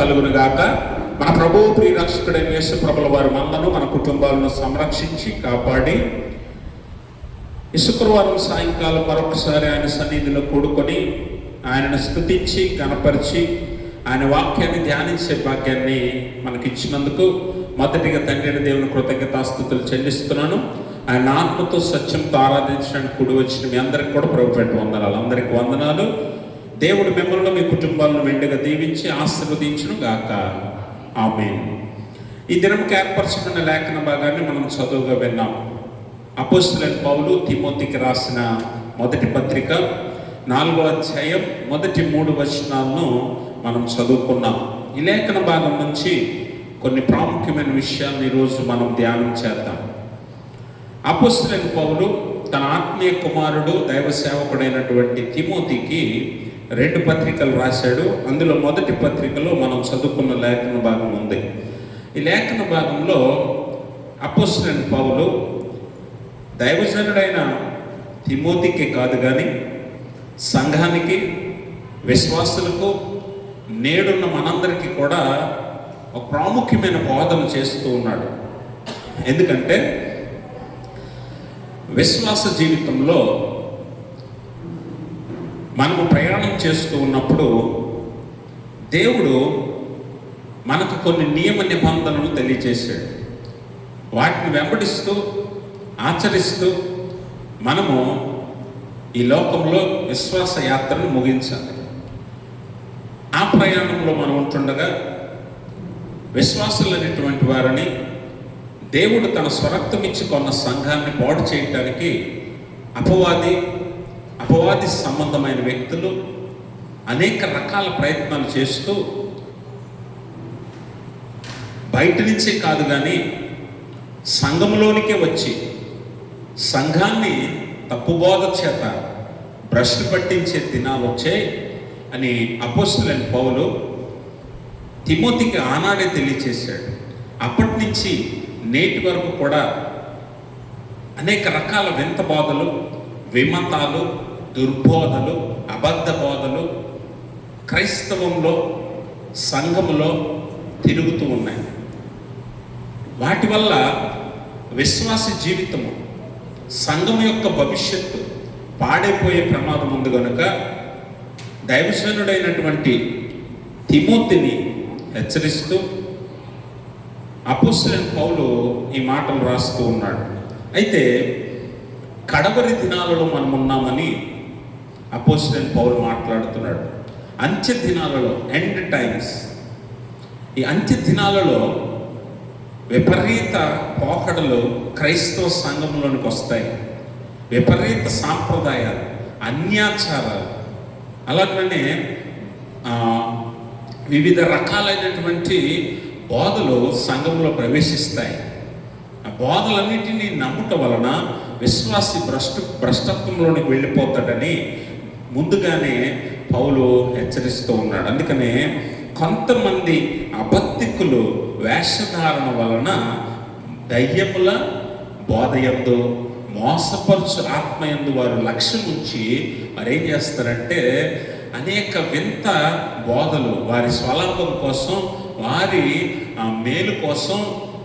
కలుగును గాక. మన ప్రభువు ప్రియ రక్షకుడైన యేసు ప్రభుల వారి మనలను మన కుటుంబాలను సంరక్షించి కాపాడి ఈ శుక్రవారం సాయంకాలం మరొకసారి ఆయన సన్నిధిలో కూడుకొని ఆయనను స్తుతించి గణపరిచి ఆయన వాక్యాన్ని ధ్యానించే భాగ్యాన్ని మనకిచ్చినందుకు మొదటిగా తండ్రి దేవుని కృతజ్ఞతాస్తుతులు చెల్లిస్తున్నాను. ఆయన ఆత్మతో సత్యంతో ఆరాధించడానికి కూడి వచ్చిన మీ అందరికి కూడా ప్రభు పెట్టి వందనాలు. అందరికి వందనాలు. దేవుడు మిమ్మల్ని మీ కుటుంబాలను మెండుగా దీవించి ఆశీర్వదించును గాక. ఆమేన్. ఈ దినంకి ఏర్పరచుకున్న లేఖన భాగాన్ని మనం చదువుగా విన్నాం. అపోస్తలుడైన పౌలు తిమోతికి రాసిన మొదటి పత్రిక 4వ అధ్యాయం మొదటి 3 వచనాలను మనం చదువుకున్నాం. ఈ లేఖన భాగం నుంచి కొన్ని ప్రాముఖ్యమైన విషయాలను ఈరోజు మనం ధ్యానం చేద్దాం. అపోస్తలుడైన పౌలు తన ఆత్మీయ కుమారుడు దైవ సేవకుడైనటువంటి తిమోతికి 2 పత్రికలు రాశాడు. అందులో మొదటి పత్రికలో మనం చదువుకున్న లేఖన భాగం ఉంది. ఈ లేఖన భాగంలో అపోస్తలుడైన పౌలు దైవజనుడైన తిమోతికి కాదు కానీ సంఘానికి, విశ్వాసులకు, నేడున్న మనందరికీ కూడా ఒక ప్రాముఖ్యమైన బోధన చేస్తూ ఉన్నాడు. ఎందుకంటే విశ్వాస జీవితంలో మనము ప్రయాణం చేస్తూ ఉన్నప్పుడు దేవుడు మనకు కొన్ని నియమ నిబంధనలు తెలియజేశాడు. వాటిని వెంబడిస్తూ ఆచరిస్తూ మనము ఈ లోకంలో విశ్వాస యాత్రను ముగించాలి. ఆ ప్రయాణంలో మనం ఉంటుండగా విశ్వాసులు అనేటువంటి వారిని దేవుడు తన స్వరక్తం ఇచ్చి కొన్న సంఘాన్ని పాడు చేయడానికి అపవాది సంబంధమైన వ్యక్తులు అనేక రకాల ప్రయత్నాలు చేస్తూ బయట నుంచే కాదు కానీ సంఘంలోనికే వచ్చి సంఘాన్ని తప్పుబోధ చేత భ్రష్టు పట్టించే దినాలు వచ్చాయి అని అపోస్తలుడైన పౌలు తిమోతికి ఆనాడే తెలియచేశాడు. అప్పటి నుంచి నేటి వరకు కూడా అనేక రకాల వింత బోధలు, విమతాలు, దుర్బోధలు, అబద్ధ బోధలు క్రైస్తవంలో, సంఘములో తిరుగుతూ ఉన్నాయి. వాటి వల్ల విశ్వాస జీవితము, సంఘం యొక్క భవిష్యత్తు పాడైపోయే ప్రమాదం ఉంది కనుక దైవజనుడైనటువంటి తిమోతిని హెచ్చరిస్తూ అపోస్తలుడైన పౌలు ఈ మాటలు రాస్తూ ఉన్నాడు. అయితే కడవరి దినాలలో మనం ఉన్నామని అపోస్తలుడైన పౌలు మాట్లాడుతున్నాడు. అంత్య దినాలలో, ఎండ్ టైమ్స్, ఈ అంత్య దినాలలో విపరీత పోకడలు క్రైస్తవ సంఘంలోనికి వస్తాయి. విపరీత సాంప్రదాయాలు, అన్యాచారాలు, అలాగనే వివిధ రకాలైనటువంటి బోధలు సంఘంలో ప్రవేశిస్తాయి. ఆ బోధలన్నిటినీ నమ్ముట వలన విశ్వాసి భ్రష్టత్వంలోనికి వెళ్ళిపోతాడని ముందుగానే పౌలు హెచ్చరిస్తూ ఉన్నాడు. అందుకనే కొంతమంది అబద్ధికులు వేషధారణ వలన దయ్యముల బోధయందు, మోసపరుచు ఆత్మయందు వారు లక్ష్యం ఉంచి మరి ఏం చేస్తారంటే అనేక వింత బోధలు వారి స్వలాభం కోసం, వారి మేలు కోసం,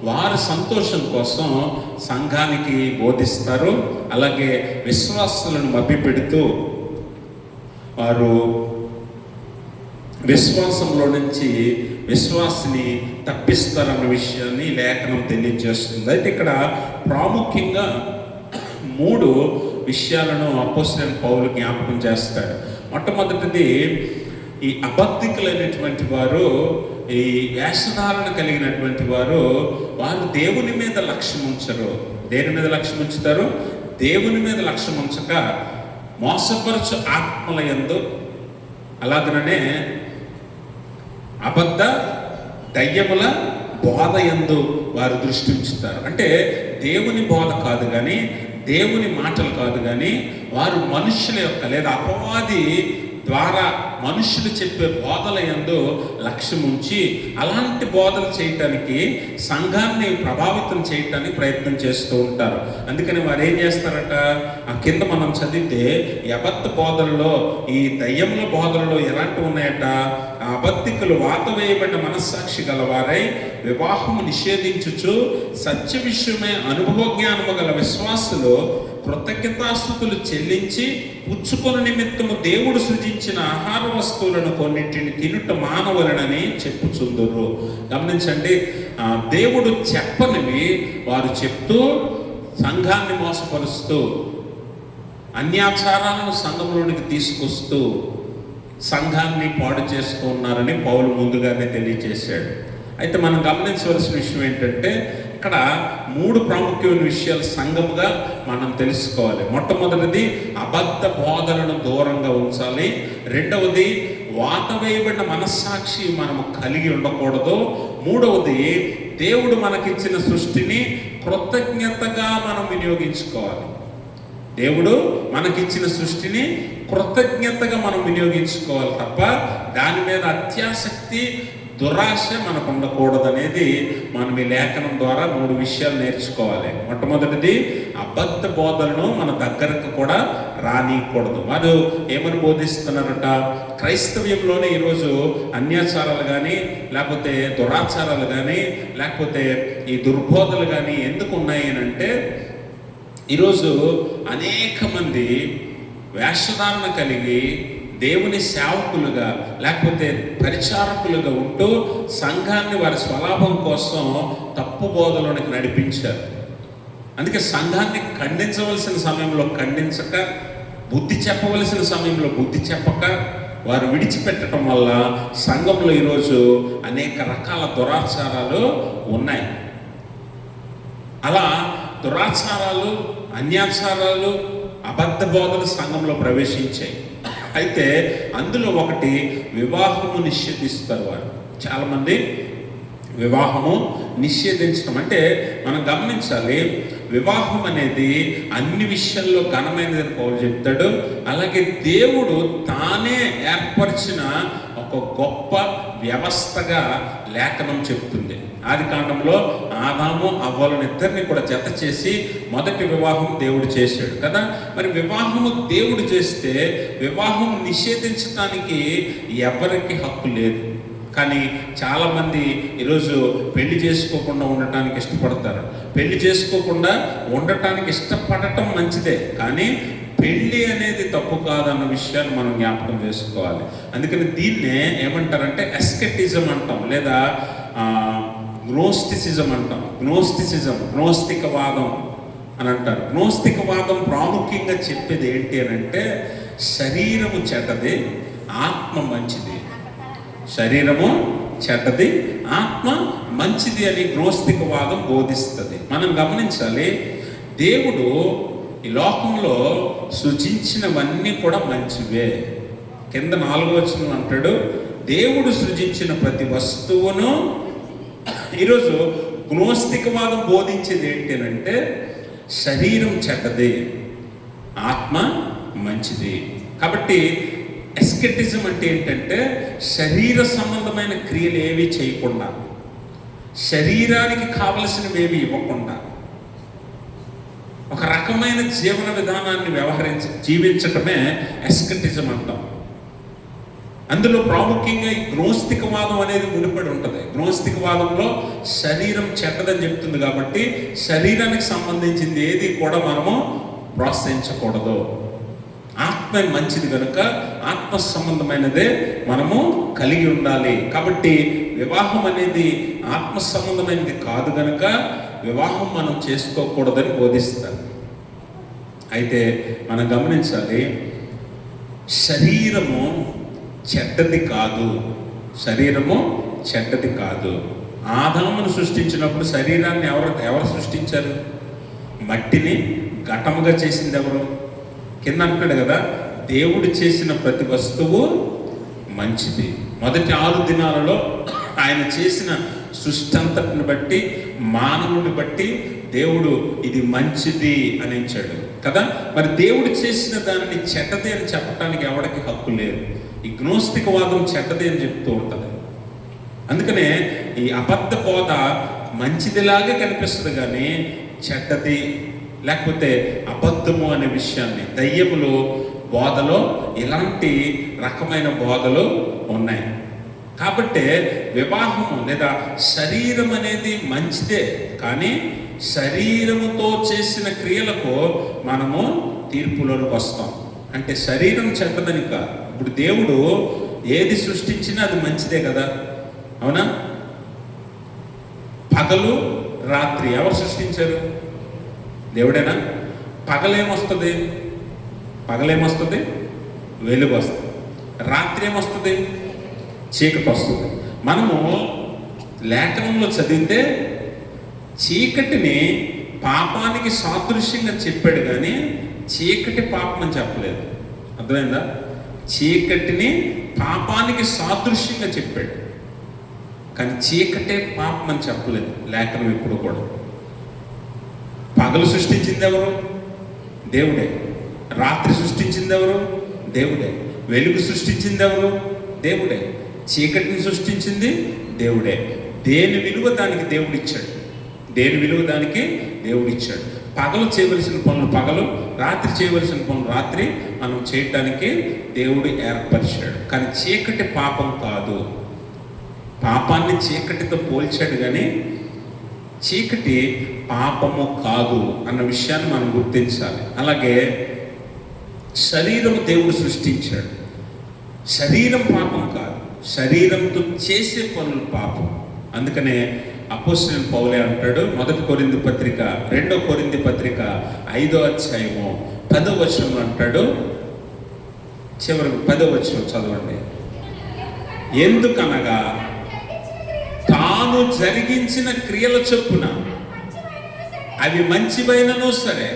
వారి సంతోషం కోసం సంఘానికి బోధిస్తారు. అలాగే విశ్వాసులను మభ్యపెడుతూ వారు విశ్వాసంలో నుంచి విశ్వాసిని తప్పిస్తారన్న విషయాన్ని లేఖనం తెలియజేస్తుంది. అయితే ఇక్కడ ప్రాముఖ్యంగా 3 విషయాలను అపోస్తలుడైన పౌలు జ్ఞాపకం చేస్తాడు. మొట్టమొదటిది, ఈ అబద్ధికులైనటువంటి వారు, ఈ వేషధారణ కలిగినటువంటి వారు దేవుని మీద లక్ష్యం ఉంచరు. దేని మీద లక్ష్యం ఉంచుతారు? దేవుని మీద లక్ష్యం ఉంచక మోసపరచు ఆత్మల యందు, అలాగనే అబద్ధ దయ్యముల బోధ యందు వారు దృష్టి ఉంచుతారు. అంటే దేవుని బోధ కాదు కానీ, దేవుని మాటలు కాదు కానీ, వారు మనుషుల యొక్క లేదా అపవాది ద్వారా మనుషులు చెప్పే బోధల యందు లక్ష్యం ఉంచి అలాంటి బోధలు చేయటానికి సంఘాన్ని ప్రభావితం చేయటానికి ప్రయత్నం చేస్తూ ఉంటారు. అందుకని వారు ఏం చేస్తారట, ఆ కింద మనం చదివితే ఈ అబద్ధ బోధనలో, ఈ దయ్యముల బోధనలో ఎలాంటివి ఉన్నాయట, ఆ అబద్ధికులు వాత వేయబడిన మనస్సాక్షి గలవారై వివాహము నిషేధించుచు సత్య విషయమే అనుభవ జ్ఞానము గల విశ్వాసులు కృతజ్ఞతాస్తుతులు చెల్లించి పుచ్చుకొని నిమిత్తము దేవుడు సృజించిన ఆహార వస్తువులను కొన్నింటిని తినుట మానవలనని చెప్పుచుందురు. గమనించండి, దేవుడు చెప్పనివి వారు చెప్తూ సంఘాన్ని మోసపరుస్తూ అన్యాచారాలను సంఘంలోనికి తీసుకొస్తూ సంఘాన్ని పాడు చేస్తూ ఉన్నారని పౌలు ముందుగానే తెలియజేశాడు. అయితే మనం గమనించవలసిన విషయం ఏంటంటే, ఇక్కడ 3 ప్రాముఖ్యమైన విషయాలు సంఘముగా మనం తెలుసుకోవాలి. మొట్టమొదటిది అబద్ధ బోధనను దూరంగా ఉంచాలి. రెండవది వాత వేయబడిన మనస్సాక్షి మనము కలిగి ఉండకూడదు. మూడవది దేవుడు మనకిచ్చిన సృష్టిని కృతజ్ఞతగా మనం వినియోగించుకోవాలి. దేవుడు మనకిచ్చిన సృష్టిని కృతజ్ఞతగా మనం వినియోగించుకోవాలి తప్ప దాని మీద అత్యాసక్తి, దురాశ మనకు ఉండకూడదనేది మనం ఈ లేఖనం ద్వారా 3 విషయాలు నేర్చుకోవాలి. మొట్టమొదటిది అబద్ధ బోధనను మన దగ్గరకు కూడా రానియకూడదు. వారు ఏమని బోధిస్తున్నారట, క్రైస్తవ్యంలోనే ఈరోజు అన్యాచారాలు కానీ, లేకపోతే దురాచారాలు కానీ, లేకపోతే ఈ దుర్బోధలు కానీ ఎందుకు ఉన్నాయి అని అంటే, ఈరోజు అనేక మంది వేషధారణ కలిగి దేవుని సేవకులుగా లేకపోతే పరిచారకులుగా ఉంటూ సంఘాన్ని వారి స్వలాభం కోసం తప్పు బోధలోనికి నడిపించారు. అందుకే సంఘాన్ని ఖండించవలసిన సమయంలో ఖండించక, బుద్ధి చెప్పవలసిన సమయంలో బుద్ధి చెప్పక వారు విడిచిపెట్టడం వల్ల సంఘంలో ఈరోజు అనేక రకాల దురాచారాలు ఉన్నాయి. అలా దురాచారాలు, అన్యాచారాలు, అబద్ధ బోధలు సంఘంలో ప్రవేశించాయి. అయితే అందులో ఒకటి వివాహము నిషేధిస్తారు. వారు చాలామంది వివాహము నిషేధించడం అంటే మనం గమనించాలి, వివాహం అనేది అన్ని విషయాల్లో ఘనమైనదని పౌలు చెప్తాడు. అలాగే దేవుడు తానే ఏర్పరిచిన ఒక గొప్ప వ్యవస్థగా లేఖనం చెప్తుంది. ఆది కాండంలో ఆదాము అవ్వలను ఇద్దరిని కూడా జత చేసి మొదటి వివాహం దేవుడు చేశాడు కదా. మరి వివాహము దేవుడు చేస్తే వివాహం నిషేధించడానికి ఎవరికి హక్కు లేదు. కానీ చాలామంది ఈరోజు పెళ్లి చేసుకోకుండా ఉండటానికి ఇష్టపడతారు. పెళ్లి చేసుకోకుండా ఉండటానికి ఇష్టపడటం మంచిదే, కానీ పెళ్ళి అనేది తప్పు కాదన్న విషయాన్ని మనం జ్ఞాపకం చేసుకోవాలి. అందుకని దీన్నే ఏమంటారంటే ఎస్కెటిజం అంటాం, లేదా గ్నోస్టిసిజం అంటాం. గ్నోస్తికవాదం అని అంటారు. గ్నోస్తికవాదం ప్రాముఖ్యంగా చెప్పేది ఏంటి అని అంటే, శరీరము చెడ్డది, ఆత్మ మంచిది. శరీరము చెడ్డది, ఆత్మ మంచిది అని గ్నోస్తికవాదం బోధిస్తుంది. మనం గమనించాలి, దేవుడు ఈ లోకంలో సృజించినవన్నీ కూడా మంచివే. కింద 4వ వచనం అంటాడు, దేవుడు సృజించిన ప్రతి వస్తువును. ఈరోజు గ్నోస్తికవాదం బోధించేది ఏంటి అంటే, శరీరం చెడ్డది, ఆత్మ మంచిది. కాబట్టి ఎస్కెటిజం అంటే ఏంటంటే, శరీర సంబంధమైన క్రియలు ఏవి చేయకుండా, శరీరానికి కావలసినవి ఏవి ఇవ్వకుండా ఒక రకమైన జీవన విధానాన్ని జీవించటమే ఎస్కెటిజం అంటాం. అందులో ప్రాముఖ్యంగా ఈ గ్నోస్తికవాదం అనేది ముడిపడి ఉంటుంది. గ్నోస్తికవాదంలో శరీరం చెడ్డదని చెప్తుంది కాబట్టి శరీరానికి సంబంధించింది ఏది కూడా మనము ప్రోత్సహించకూడదు. ఆత్మ మంచిది కనుక ఆత్మ సంబంధమైనదే మనము కలిగి ఉండాలి. కాబట్టి వివాహం అనేది ఆత్మ సంబంధమైనది కాదు కనుక వివాహం మనం చేసుకోకూడదని బోధిస్తారు. అయితే మనం గమనించాలి, శరీరము చెడ్డది కాదు. శరీరము చెడ్డది కాదు. ఆదామును సృష్టించినప్పుడు శరీరాన్ని ఎవరు సృష్టించారు? మట్టిని ఘటముగా చేసింది ఎవరు? కింద అంటాడు కదా, దేవుడు చేసిన ప్రతి వస్తువు మంచిది. మొదటి 6 దినాలలో ఆయన చేసిన సృష్టి అంతటిని బట్టి, మానవుని బట్టి దేవుడు ఇది మంచిది అని ఇచ్చాడు. కదా. మరి దేవుడు చేసిన దానిని చెడ్డది అని చెప్పడానికి ఎవరికి హక్కు లేదు. ఈ గ్నోస్తికవాదం చెడ్డది అని చెప్తూ ఉంటుంది. అందుకనే ఈ అబద్ధ బోధ మంచిదిలాగే కనిపిస్తుంది కానీ చెడ్డది లేకపోతే అబద్ధము అనే విషయాన్ని, దయ్యములు బోధలో ఇలాంటి రకమైన బోధలు ఉన్నాయి. కాబట్టి వివాహము లేదా శరీరం అనేది మంచిదే, కానీ శరీరముతో చేసిన క్రియలకు మనము తీర్పులోకి వస్తాం. అంటే శరీరం చెడ్డదని కాదు. ఇప్పుడు దేవుడు ఏది సృష్టించినా అది మంచిదే కదా, అవునా? పగలు రాత్రి ఎవరు సృష్టించారు? దేవుడేనా? పగలేమొస్తుంది? పగలేమొస్తుంది? వెలుగు వస్తుంది. రాత్రి ఏమొస్తుంది? చీకటి వస్తుంది. మనము లేఖనంలో చదివితే చీకటిని పాపానికి సాదృశ్యంగా చెప్పాడు కానీ చీకటి పాపం అని చెప్పలేదు. అర్థమైందా? చీకటిని పాపానికి సాదృశ్యంగా చెప్పాడు కానీ చీకటే పాపం అని చెప్పలేదు లేఖనం ఎప్పుడు కూడా. పగలు సృష్టించింది ఎవరు? దేవుడే. రాత్రి సృష్టించింది ఎవరు? దేవుడే. వెలుగు సృష్టించింది ఎవరు? దేవుడే. చీకటిని సృష్టించింది దేవుడే. దేని విలువ దానికి దేవుడిచ్చాడు. దేని విలువ దానికి దేవుడిచ్చాడు. పగలు చేయవలసిన పనులు పగలు, రాత్రి చేయవలసిన పనులు రాత్రి మనం చేయటానికి దేవుడు ఏర్పరిచాడు. కానీ చీకటి పాపం కాదు. పాపాన్ని చీకటితో పోల్చాడు కానీ చీకటి పాపము కాదు అన్న విషయాన్ని మనం గుర్తించాలి. అలాగే శరీరము దేవుడు సృష్టించాడు. శరీరం పాపం కాదు, శరీరంతో చేసే పనులు పాపం. అందుకనే అపోస్తలుడైన పౌలే అంటాడు, 1 కొరింథీ పత్రిక 2 కొరింథీ పత్రిక 5వ అధ్యాయము 10వ వచనంలో అంటాడు, చివరికి 10వ వచనం చదవండి. ఎందుకనగా తాను జరిగించిన క్రియల చొప్పున అవి మంచివైనను సరే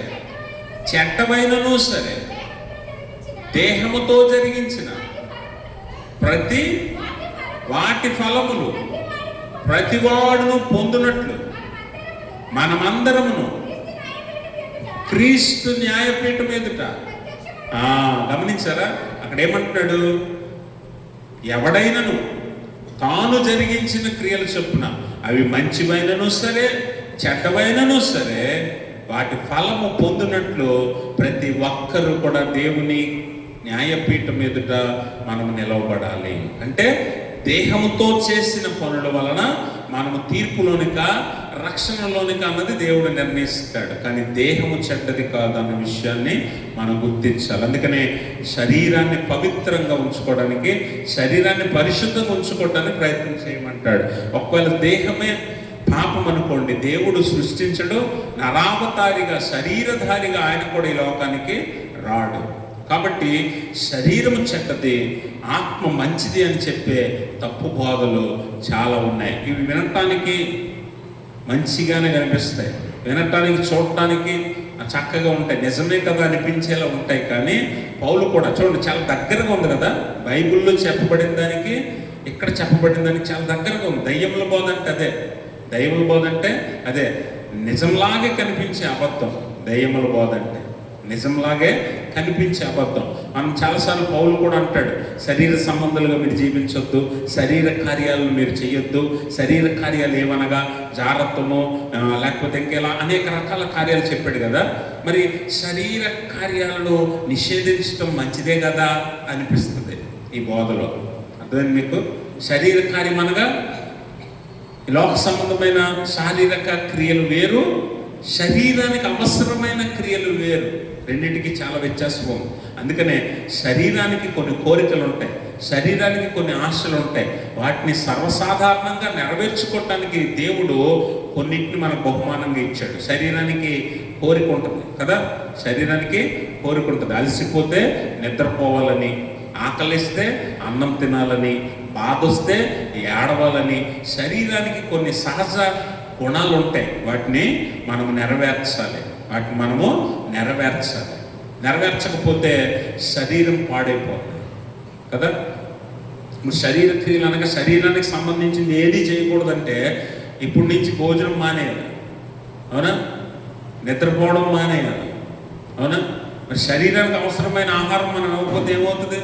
చెడ్డవైనను సరే దేహముతో జరిగించిన ప్రతి వాటి ఫలములు ప్రతివాడును పొందునట్లు మనమందరమును క్రీస్తు న్యాయపీఠం ఎదుట. గమనించారా? అక్కడ ఏమంటున్నాడు? ఎవడైనను తాను జరిగించిన క్రియల చొప్పున అవి మంచివైనను సరే చెడ్డవైనను సరే వాటి ఫలము పొందినట్లు ప్రతి ఒక్కరు కూడా దేవుని న్యాయపీఠం ఎదుట మనము నిలవబడాలి. అంటే దేహముతో చేసిన పనుల వలన మనము తీర్పులోనిక రక్షణలోనిక అన్నది దేవుడు నిర్ణయిస్తాడు. కానీ దేహము చెడ్డది కాదు అన్న విషయాన్ని మనం గుర్తించాలి. అందుకనే శరీరాన్ని పవిత్రంగా ఉంచుకోవడానికి, శరీరాన్ని పరిశుద్ధంగా ఉంచుకోవడానికి ప్రయత్నం చేయమంటాడు. ఒకవేళ దేహమే పాపం అనుకోండి, దేవుడు సృష్టించడు, నరావతారిగా శరీరధారిగా ఆయన కూడా ఈ లోకానికి రాడు. కాబట్టి శరీరము చెడ్డది, ఆత్మ మంచిది అని చెప్పే తప్పు బోధలు చాలా ఉన్నాయి. ఇవి వినటానికి మంచిగానే కనిపిస్తాయి, వినటానికి చూడటానికి చక్కగా ఉంటాయి, నిజమే కదా అనిపించేలా ఉంటాయి. కానీ పౌలు కూడా చూడండి, చాలా దగ్గరగా ఉంది కదా బైబిల్లో చెప్పబడిన దానికి ఇక్కడ చెప్పబడిన దానికి చాలా దగ్గరగా ఉంది. దయ్యముల బోధ అంటే అదే, దయ్యముల బోధ అంటే అదే, నిజంలాగే కనిపించే అబద్ధం. దయ్యముల బోధ అంటే నిజంలాగే కనిపించే అబద్ధం. మనం చాలాసార్లు పౌలు కూడా అంటాడు, శరీర సంబంధాలుగా మీరు జీవించొద్దు, శరీర కార్యాలను మీరు చేయొద్దు. శరీర కార్యాలు ఏమనగా జారత్వము, లేకపోతే ఇంకేలా అనేక రకాల కార్యాలు చెప్పాడు కదా. మరి శరీర కార్యాలను నిషేధించడం మంచిదే కదా అనిపిస్తుంది ఈ బోధలో. అర్థమైంది మీకు? శరీర కార్యం అనగా లోక సంబంధమైన శారీరక క్రియలు వేరు, శరీరానికి అవసరమైన క్రియలు వేరు. రెండింటికి చాలా వ్యత్యాసం ఉంది. అందుకనే శరీరానికి కొన్ని కోరికలు ఉంటాయి, శరీరానికి కొన్ని ఆశలు ఉంటాయి. వాటిని సర్వసాధారణంగా నెరవేర్చుకోవటానికి దేవుడు కొన్నింటిని మనకు బహుమానంగా ఇచ్చాడు. శరీరానికి కోరిక ఉంటుంది కదా, శరీరానికి కోరిక ఉంటుంది. అలసిపోతే నిద్రపోవాలని, ఆకలిస్తే అన్నం తినాలని, బాధ వస్తే ఏడవాలని. శరీరానికి కొన్ని సహజ గుణాలు ఉంటాయి, వాటిని మనము నెరవేర్చాలి. నెరవేర్చకపోతే శరీరం పాడైపోతుంది కదా. శరీర క్రియలు అనగా శరీరానికి సంబంధించింది ఏది చేయకూడదంటే ఇప్పటి నుంచి భోజనం మానేయాలి, అవునా? నిద్రపోవడం మానేయాలి, అవునా? మరి శరీరానికి అవసరమైన ఆహారం మనం ఇవ్వకపోతే ఏమవుతుంది?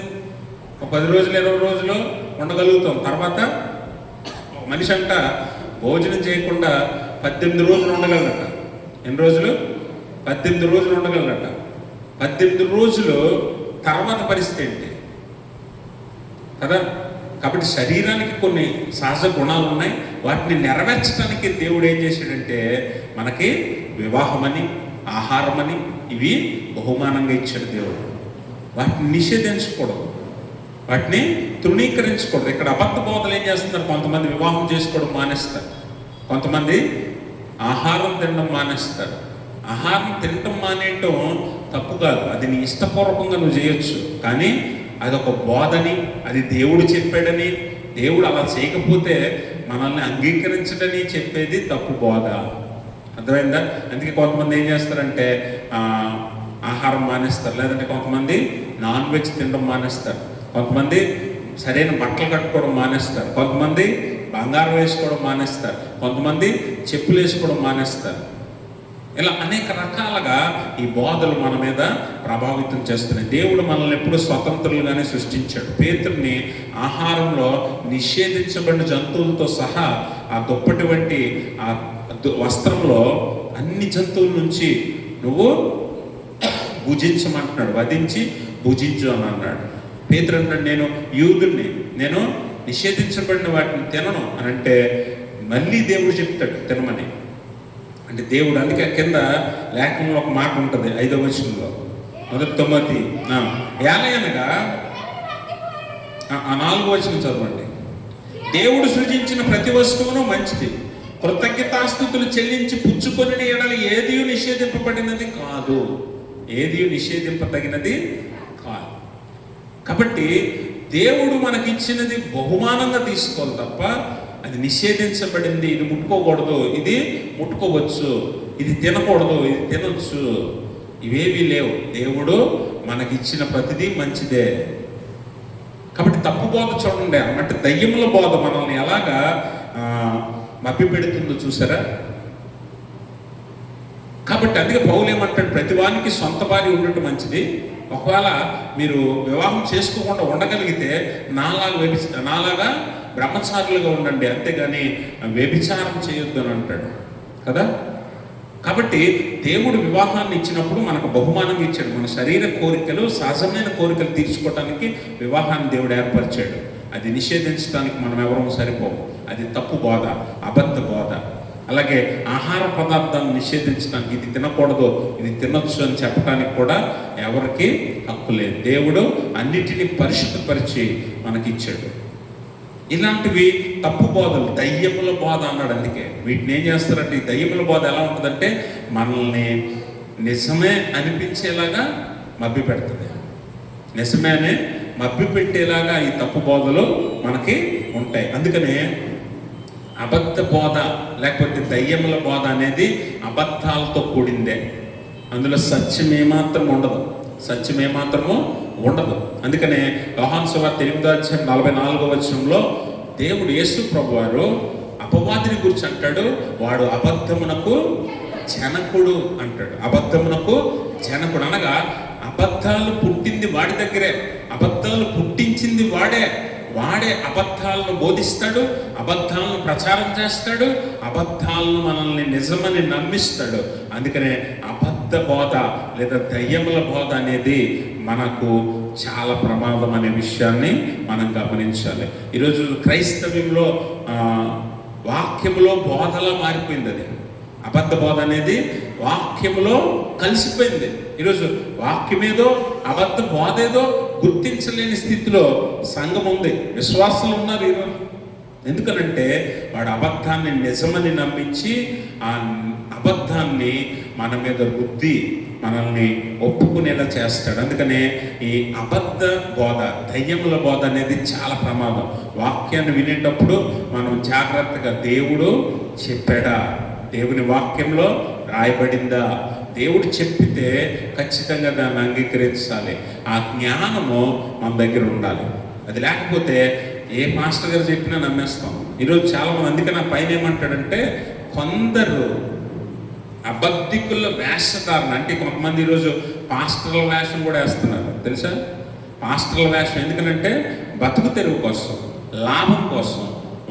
ఒక 10 రోజులు 20 రోజులు ఉండగలుగుతాం. తర్వాత మనిషి అంట భోజనం చేయకుండా 18 రోజులు ఉండగలరట. ఎన్ని రోజులు? 18 రోజులు ఉండగలరట. 18 రోజులు తర్వాత పరిస్థితి ఏంటి కదా? కాబట్టి శరీరానికి కొన్ని సహజ గుణాలు ఉన్నాయి. వాటిని నెరవేర్చడానికి దేవుడు ఏం చేశాడంటే మనకి వివాహమని, ఆహారమని ఇవి బహుమానంగా ఇచ్చాడు దేవుడు. వాటిని నిషేధించకూడదు, వాటిని తృణీకరించకూడదు. ఇక్కడ అబద్ధ బోధలు ఏం చేస్తున్నారు? కొంతమంది వివాహం చేసుకోవడం మానేస్తారు, కొంతమంది ఆహారం తినడం మానేస్తారు. ఆహారం తినడం మానేయటం తప్పు కాదు, అది నీ ఇష్టపూర్వకంగా నువ్వు చేయొచ్చు. కానీ అదొక బోధని, అది దేవుడు చెప్పాడని, దేవుడు అలా చేయకపోతే మనల్ని అంగీకరించడని చెప్పేది తప్పు బోధ. అర్థమైందా? అందుకే కొంతమంది ఏం చేస్తారంటే ఆహారం మానేస్తారు, లేదంటే కొంతమంది నాన్ వెజ్ తినడం మానేస్తారు, కొంతమంది సరైన బట్టలు కట్టుకోవడం మానేస్తారు, కొంతమంది బంగారం వేసుకోవడం మానేస్తారు, కొంతమంది చెప్పులు వేసుకోవడం మానేస్తారు. ఇలా అనేక రకాలుగా ఈ బోధలు మన మీద ప్రభావితం చేస్తున్నాయి. దేవుడు మనల్ని ఎప్పుడు స్వతంత్రులుగానే సృష్టించాడు. పేతురుని ఆహారంలో నిషేధించబడిన జంతువులతో సహా ఆ దుప్పటి వంటి ఆ వస్త్రంలో అన్ని జంతువుల నుంచి నువ్వు భుజించమంటున్నాడు, వధించి భుజించు అని అన్నాడు. పేతురు అంటాడు, నేను యూదుడిని, నేను నిషేధించబడిన వాటిని తినను అని అంటే మళ్ళీ దేవుడు చెప్తాడు తినమని. అంటే దేవుడు, అందుకే కింద లేఖనంలో ఒక మాట ఉంటుంది 5వ వచనంలో, 1 తిమోతి ఏలయనగా 4వ వచనం చదవండి. దేవుడు సృజించిన ప్రతి వస్తువును మంచిది, కృతజ్ఞతాస్తుతులు చెల్లించి పుచ్చుకొని ఎడల ఏది నిషేధింపబడినది కాదు, ఏది నిషేధింపదగినది కాదు. కాబట్టి దేవుడు మనకిచ్చినది బహుమానంగా తీసుకోవాలి తప్ప అది నిషేధించబడింది, ఇది ముట్టుకోకూడదు, ఇది ముట్టుకోవచ్చు, ఇది తినకూడదు, ఇది తినొచ్చు, ఇవేవి లేవు. దేవుడు మనకిచ్చిన ప్రతిదీ మంచిదే. కాబట్టి తప్పు బోధ చూడండి, అంటే దయ్యముల బోధ మనల్ని ఎలాగా మభ్య పెడుతుందో చూసారా? కాబట్టి అందుకే పౌలు ఏమంటాడు, ప్రతివానికి సొంత భార్య ఉండటం మంచిది. ఒకవేళ మీరు వివాహం చేసుకోకుండా ఉండగలిగితే నాలాగా బ్రహ్మచారులుగా ఉండండి, అంతేగాని వ్యభిచారం చేయొద్దు అని అంటాడు కదా. కాబట్టి దేవుడు వివాహాన్ని ఇచ్చినప్పుడు మనకు బహుమానంగా ఇచ్చాడు. మన శరీర కోరికలు, సహజమైన కోరికలు తీర్చుకోవటానికి వివాహాన్ని దేవుడు ఏర్పరిచాడు. అది నిషేధించడానికి మనం ఎవరూ సరిపోము. అది తప్పు బోధ, అబద్ధ బోధ. అలాగే ఆహార పదార్థాలను నిషేధించడానికి ఇది తినకూడదు, ఇది తినొచ్చు అని చెప్పడానికి కూడా ఎవరికి హక్కు లేదు. దేవుడు అన్నిటినీ పరిశుద్ధపరిచి మనకిచ్చాడు. ఇలాంటివి తప్పు బోధలు, దయ్యముల బోధ అన్నాడు. అందుకే వీటిని ఏం చేస్తారంటే, ఈ దయ్యముల బోధ ఎలా ఉంటుందంటే మనల్ని నిజమే అనిపించేలాగా మభ్య పెడుతుంది, నిజమే అని మభ్య పెట్టేలాగా ఈ తప్పు బోధలు మనకి ఉంటాయి. అందుకనే అబద్ధ బోధ లేకపోతే దయ్యముల బోధ అనేది అబద్ధాలతో కూడిందే. అందులో సత్యం ఏమాత్రం ఉండదు, సత్యం ఏమాత్రము ఉండదు. అందుకనే యోహాను సువార్త 8వ అధ్యాయం 44వ వచనంలో దేవుడు యేసు ప్రభువారు అపవాదిని గురించి అంటాడు, వాడు అబద్ధమునకు జనకుడు అంటాడు. అబద్ధమునకు జనకుడు అనగా అబద్ధాలు పుట్టింది వాడి దగ్గరే, అబద్ధాలు పుట్టించింది వాడే. వాడే అబద్ధాలను బోధిస్తాడు, అబద్ధాలను ప్రచారం చేస్తాడు, అబద్ధాలను మనల్ని నిజమని నమ్మిస్తాడు. అందుకనే అబద్ధ బోధ లేదా దయ్యముల బోధ అనేది మనకు చాలా ప్రమాదం అనే విషయాన్ని మనం గమనించాలి. ఈరోజు క్రైస్తవ్యంలో వాక్యములో బోధలా మారిపోయింది. అది అబద్ధ బోధ అనేది వాక్యములో కలిసిపోయింది. ఈరోజు వాక్యమేదో అబద్ధ బోధ ఏదో గుర్తించలేని స్థితిలో సంఘం ఉంది, విశ్వాసులు ఉన్నారు ఈరోజు. ఎందుకనంటే వాడు అబద్ధాన్ని నిజమని నమ్మించి ఆ అబద్ధాన్ని మన మీద రుద్ది మనల్ని ఒప్పుకునేలా చేస్తాడు. అందుకనే ఈ అబద్ధ బోధ, దయ్యముల బోధ అనేది చాలా ప్రమాదం. వాక్యాన్ని వినేటప్పుడు మనం జాగ్రత్తగా దేవుడు చెప్పాడా, దేవుని వాక్యంలో రాయబడిందా, దేవుడు చెప్పితే ఖచ్చితంగా దాన్ని అంగీకరించాలి. ఆ జ్ఞానము మన దగ్గర ఉండాలి. అది లేకపోతే ఏ మాస్టర్ గారు చెప్పినా నమ్మేస్తాం. ఈరోజు చాలా మంది, అందుకే నా పైన ఏమంటాడంటే కొందరు అబద్ధికుల వేషధారణ. అంటే కొంతమంది ఈరోజు పాస్టర్ల వేషం కూడా వేస్తున్నారు తెలుసా. పాస్టర్ల వేషం ఎందుకనంటే బతుకు తెరువు కోసం, లాభం కోసం,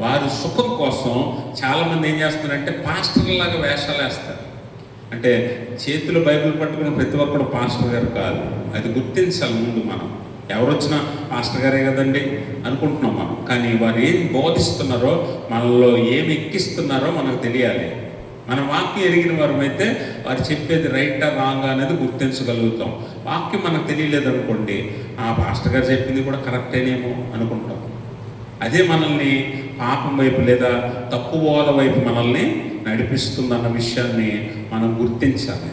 వారి సుఖం కోసం చాలామంది ఏం చేస్తున్నారంటే పాస్టర్లాగా వేషాలు వేస్తారు. అంటే చేతిలో బైబిల్ పట్టుకున్న ప్రతి ఒక్కరు పాస్టర్ గారు కాదు. అది గుర్తించాలి ముందు. మనం ఎవరు వచ్చినా పాస్టర్ గారే కదండి అనుకుంటున్నాం మనం. కానీ వారు ఏం బోధిస్తున్నారో, మనలో ఏమి ఎక్కిస్తున్నారో మనకు తెలియాలి. మన వాక్యం ఎరిగిన వారమైతే వారు చెప్పేది రైటా రాంగా అనేది గుర్తించగలుగుతాం. వాక్యం మనకు తెలియలేదు అనుకోండి, ఆ పాస్టర్ గారు చెప్పింది కూడా కరెక్టేనేమో అనుకుంటాం. అదే మనల్ని పాపం వైపు లేదా తప్పు బోధ వైపు మనల్ని నడిపిస్తుందన్న విషయాన్ని మనం గుర్తించాలి.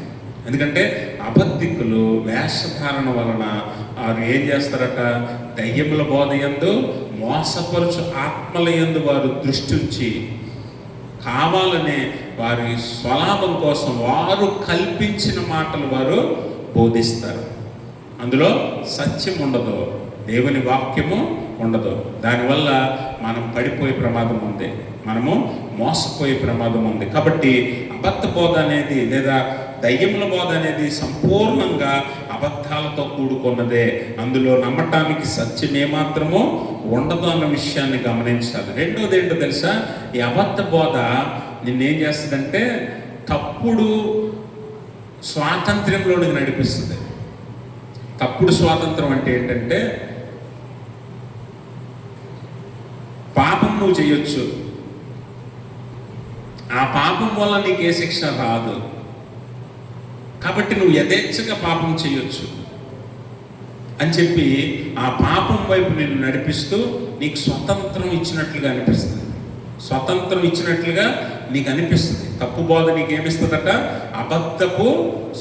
ఎందుకంటే అబద్ధికులు వేషధారణ వలన వారు ఏం చేస్తారట, దయ్యముల బోధ యందు మోసపరుచు ఆత్మల యందు వారు దృష్టి ఉంచి కావాలనే వారి స్వలాభం కోసం వారు కల్పించిన మాటలు వారు బోధిస్తారు. అందులో సత్యం ఉండదు, దేవుని వాక్యము ఉండదు. దానివల్ల మనం పడిపోయే ప్రమాదం ఉంది, మనము మోసపోయే ప్రమాదం ఉంది. కాబట్టి అబద్ధ బోధ అనేది లేదా దయ్యముల బోధ అనేది సంపూర్ణంగా అబద్ధాలతో కూడుకున్నదే. అందులో నమ్మటానికి సత్యం ఏమాత్రమో ఉండదు అన్న విషయాన్ని గమనించాలి. రెండోది ఏంటో తెలుసా, ఈ అబద్ధ బోధ నిన్నేం చేస్తుందంటే తప్పుడు స్వాతంత్ర్యంలోనికి నడిపిస్తుంది. తప్పుడు స్వాతంత్రం అంటే ఏంటంటే పాపం నువ్వు చేయొచ్చు, ఆ పాపం వల్ల నీకు ఏ శిక్ష రాదు, కాబట్టి నువ్వు యథేచ్ఛగా పాపం చేయొచ్చు అని చెప్పి ఆ పాపం వైపు నిన్ను నడిపిస్తూ నీకు స్వతంత్రం ఇచ్చినట్లుగా అనిపిస్తుంది. స్వతంత్రం ఇచ్చినట్లుగా నీకు అనిపిస్తుంది. తప్పు బోధ నీకేమిస్తుందట, అబద్ధపు